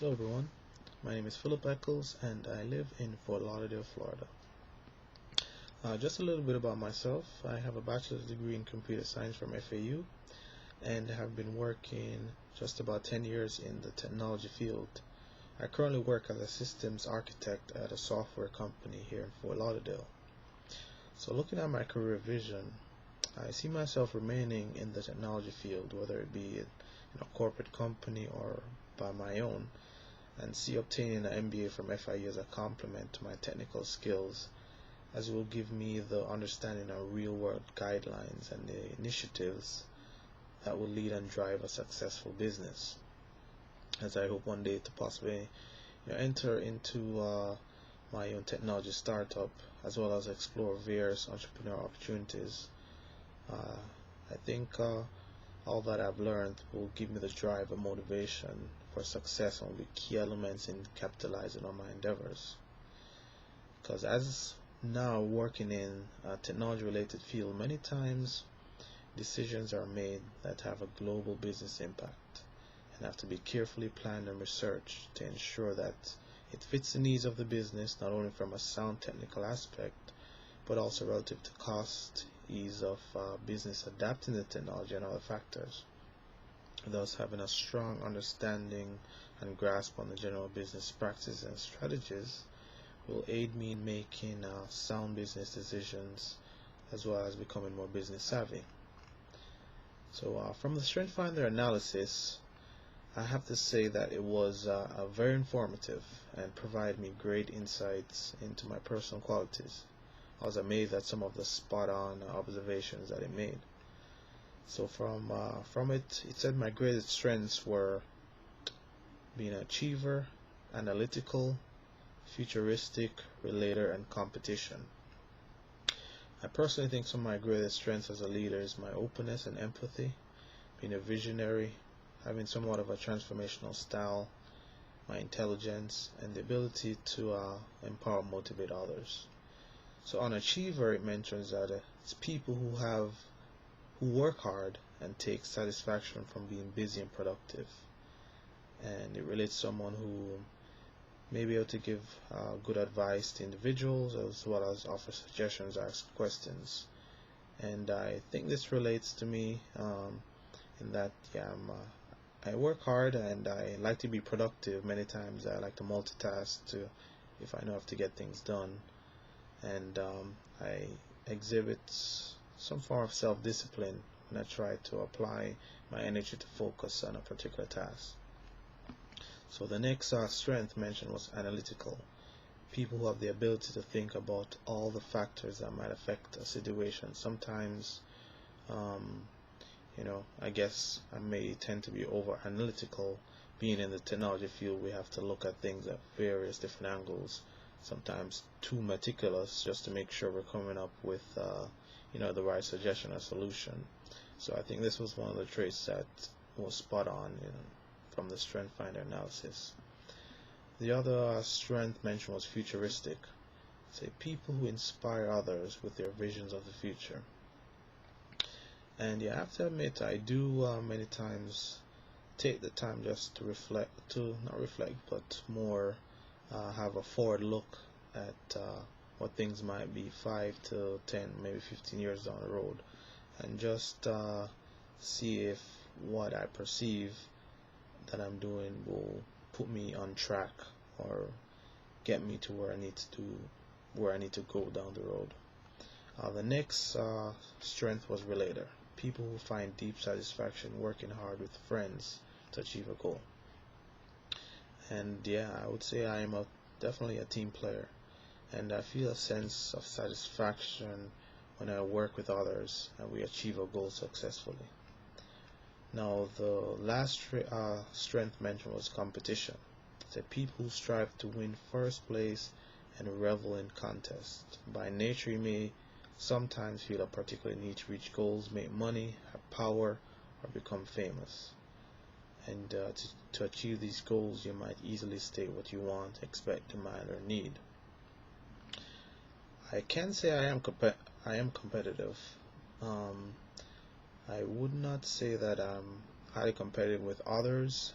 Hello everyone, my name is Philip Eccles and I live in Fort Lauderdale, Florida. Just a little bit about myself. I have a bachelor's degree in computer science from FAU and have been working just about 10 years in the technology field. I currently work as a systems architect at a software company here in Fort Lauderdale. So looking at my career vision, I see myself remaining in the technology field, whether it be in a corporate company or by my own, and see obtaining an MBA from FIU as a complement to my technical skills, as it will give me the understanding of real-world guidelines and the initiatives that will lead and drive a successful business, as I hope one day to possibly enter into my own technology startup, as well as explore various entrepreneurial opportunities. I think all that I've learned will give me the drive and motivation for success and will be key elements in capitalizing on my endeavors. Because as now working in a technology related field, many times decisions are made that have a global business impact and have to be carefully planned and researched to ensure that it fits the needs of the business, not only from a sound technical aspect, but also relative to cost, ease of business adapting the technology, and other factors. Thus, having a strong understanding and grasp on the general business practices and strategies will aid me in making sound business decisions, as well as becoming more business savvy. So from the Strength Finder analysis, I have to say that it was very informative and provided me great insights into my personal qualities. I was amazed at some of the spot-on observations that it made. So from it said my greatest strengths were being an achiever, analytical, futuristic, relator, and competition. I personally think some of my greatest strengths as a leader is my openness and empathy, being a visionary, having somewhat of a transformational style, my intelligence, and the ability to empower and motivate others. So on achiever, it mentions that it's people who work hard and take satisfaction from being busy and productive. And it relates to someone who may be able to give good advice to individuals, as well as offer suggestions, ask questions. And I think this relates to me in that I work hard and I like to be productive. Many times I like to multitask if I know I have to get things done. And I exhibit some form of self-discipline when I try to apply my energy to focus on a particular task. So the next strength mentioned was analytical. People who have the ability to think about all the factors that might affect a situation. Sometimes, I guess I may tend to be over analytical. Being in the technology field, we have to look at things at various different angles, sometimes too meticulous, just to make sure we're coming up with the right suggestion or solution. So I think this was one of the traits that was spot on from the Strength Finder analysis. The other strength mentioned was futuristic. Say people who inspire others with their visions of the future. And I have to admit, I do many times take the time just to not reflect, but more have a forward look at what things might be 5 to 10, maybe 15 years down the road, and just see if what I perceive that I'm doing will put me on track or get me to where I need to go down the road. The next strength was relator. People who find deep satisfaction working hard with friends to achieve a goal. And I would say I am definitely a team player, and I feel a sense of satisfaction when I work with others and we achieve a goal successfully. Now the last strength mentioned was competition. It's people who strive to win first place and revel in contests. By nature, you may sometimes feel a particular need to reach goals, make money, have power, or become famous. And to achieve these goals, you might easily state what you want, expect, demand, or need. I can say I am competitive. I would not say that I'm highly competitive with others,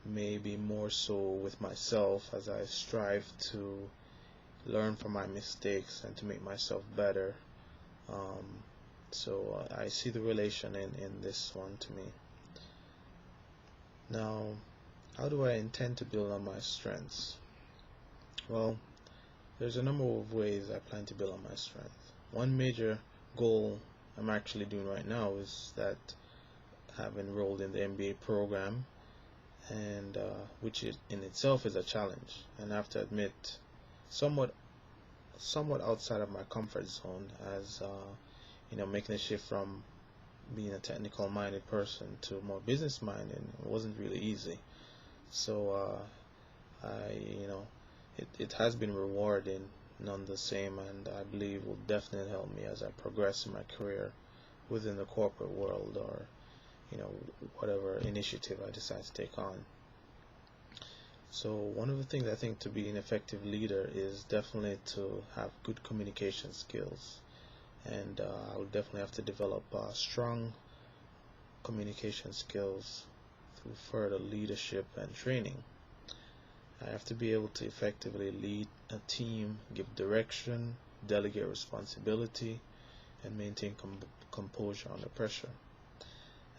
maybe more so with myself as I strive to learn from my mistakes and to make myself better. Um, so I see the relation in this one to me. Now, how do I intend to build on my strengths? Well, there's a number of ways I plan to build on my strength. One major goal I'm actually doing right now is that I've enrolled in the MBA program, and which in itself is a challenge, and I have to admit, somewhat outside of my comfort zone, as making a shift from being a technical minded person to more business minded wasn't really easy. So it has been rewarding none the same, and I believe will definitely help me as I progress in my career within the corporate world, or whatever initiative I decide to take on. So one of the things I think to be an effective leader is definitely to have good communication skills, and I will definitely have to develop strong communication skills through further leadership and training. I have to be able to effectively lead a team, give direction, delegate responsibility, and maintain composure under pressure.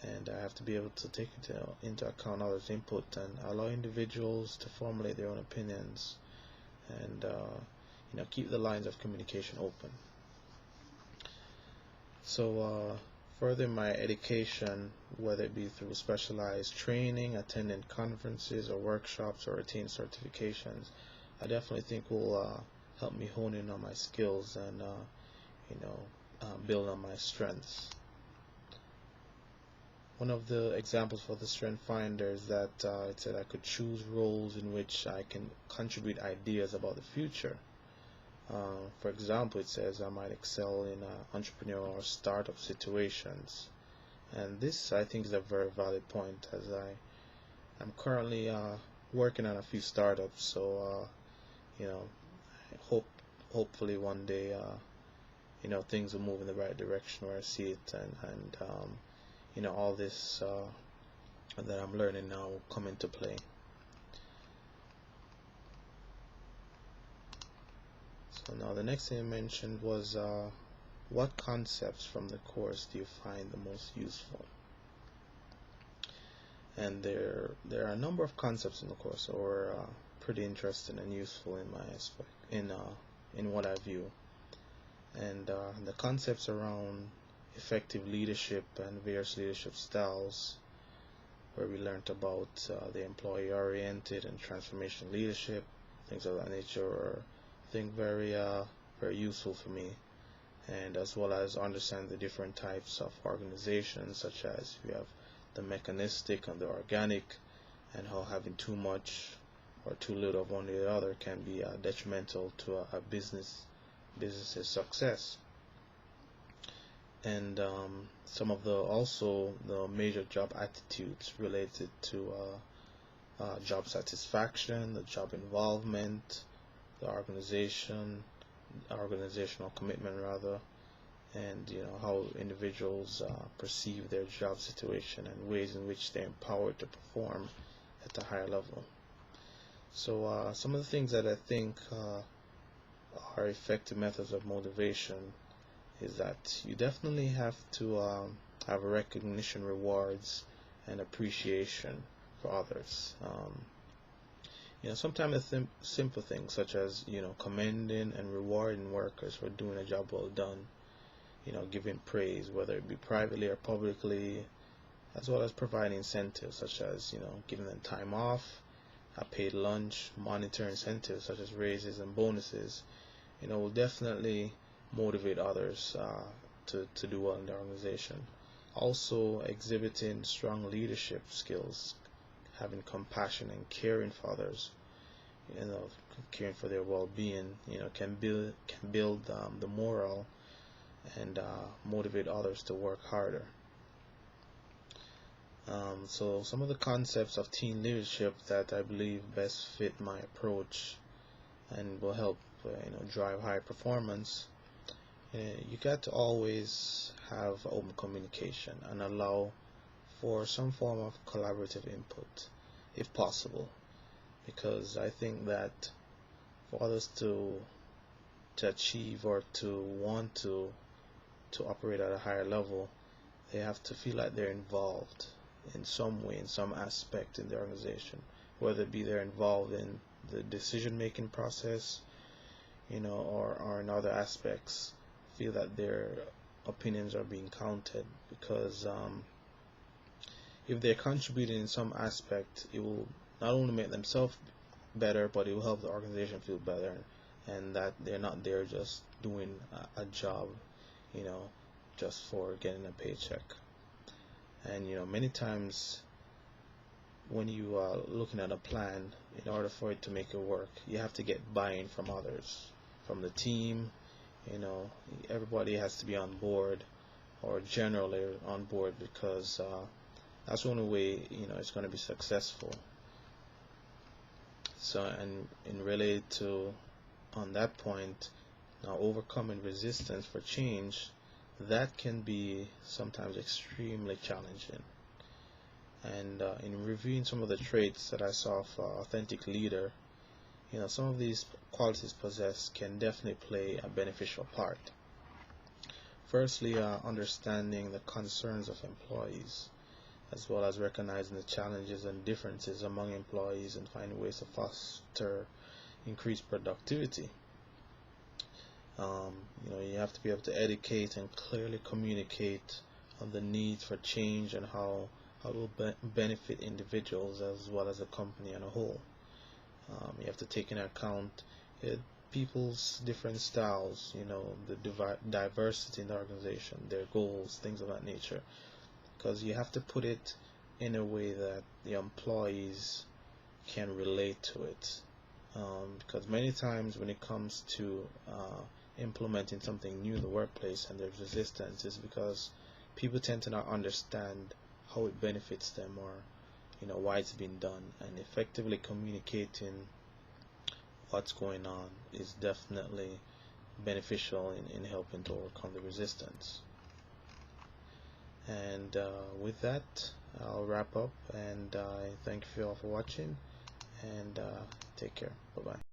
And I have to be able to take into account others' input and allow individuals to formulate their own opinions, and keep the lines of communication open. So further my education, whether it be through specialized training, attending conferences or workshops, or attaining certifications, I definitely think will help me hone in on my skills and build on my strengths. One of the examples for the Strength Finder is that it said I could choose roles in which I can contribute ideas about the future. For example, it says I might excel in entrepreneurial or startup situations, and this I think is a very valid point, as I'm currently working on a few startups. So hopefully one day things will move in the right direction where I see it, and all this that I'm learning now will come into play. So now the next thing I mentioned was what concepts from the course do you find the most useful? And there are a number of concepts in the course that were pretty interesting and useful in my aspect, in what I view. And the concepts around effective leadership and various leadership styles, where we learned about the employee-oriented and transformation leadership, things of that nature, are I think very useful for me, and as well as understand the different types of organizations, such as we have the mechanistic and the organic, and how having too much or too little of one or the other can be detrimental to a business's success. And some of the major job attitudes related to job satisfaction, the job involvement, the organizational commitment rather, and how individuals perceive their job situation and ways in which they're empowered to perform at a higher level. So some of the things that I think are effective methods of motivation is that you definitely have to have recognition, rewards, and appreciation for others. Sometimes simple things such as commending and rewarding workers for doing a job well done, giving praise, whether it be privately or publicly, as well as providing incentives such as giving them time off, a paid lunch, monetary incentives such as raises and bonuses, will definitely motivate others to do well in the organization. Also, exhibiting strong leadership skills, having compassion and caring for others, caring for their well-being, can build the morale and motivate others to work harder. So some of the concepts of team leadership that I believe best fit my approach and will help drive high performance. You got to always have open communication and allow for some form of collaborative input. if possible, because I think that for others to achieve or to want to operate at a higher level, they have to feel like they're involved in some way, in some aspect in the organization, whether it be they're involved in the decision making process, or in other aspects, feel that their opinions are being counted, because if they're contributing in some aspect, it will not only make themselves better, but it will help the organization feel better, and that they're not there just doing a job, just for getting a paycheck. And many times when you are looking at a plan, in order for it to make it work, you have to get buy-in from others, from the team. Everybody has to be on board, or generally on board, because that's the only way it's going to be successful. So, and related to on that point, now overcoming resistance for change, that can be sometimes extremely challenging. And in reviewing some of the traits that I saw for authentic leader, some of these qualities possessed can definitely play a beneficial part. Firstly, understanding the concerns of employees, as well as recognizing the challenges and differences among employees and finding ways to foster increased productivity. You have to be able to educate and clearly communicate on the need for change and how it will benefit individuals as well as the company on a whole. You have to take into account people's different styles, the diversity in the organization, their goals, things of that nature, because you have to put it in a way that the employees can relate to it. Because many times when it comes to implementing something new in the workplace and there's resistance, is because people tend to not understand how it benefits them, or why it's being done. And effectively communicating what's going on is definitely beneficial in helping to overcome the resistance. And with that, I'll wrap up, and I thank you all for watching, and take care. Bye bye.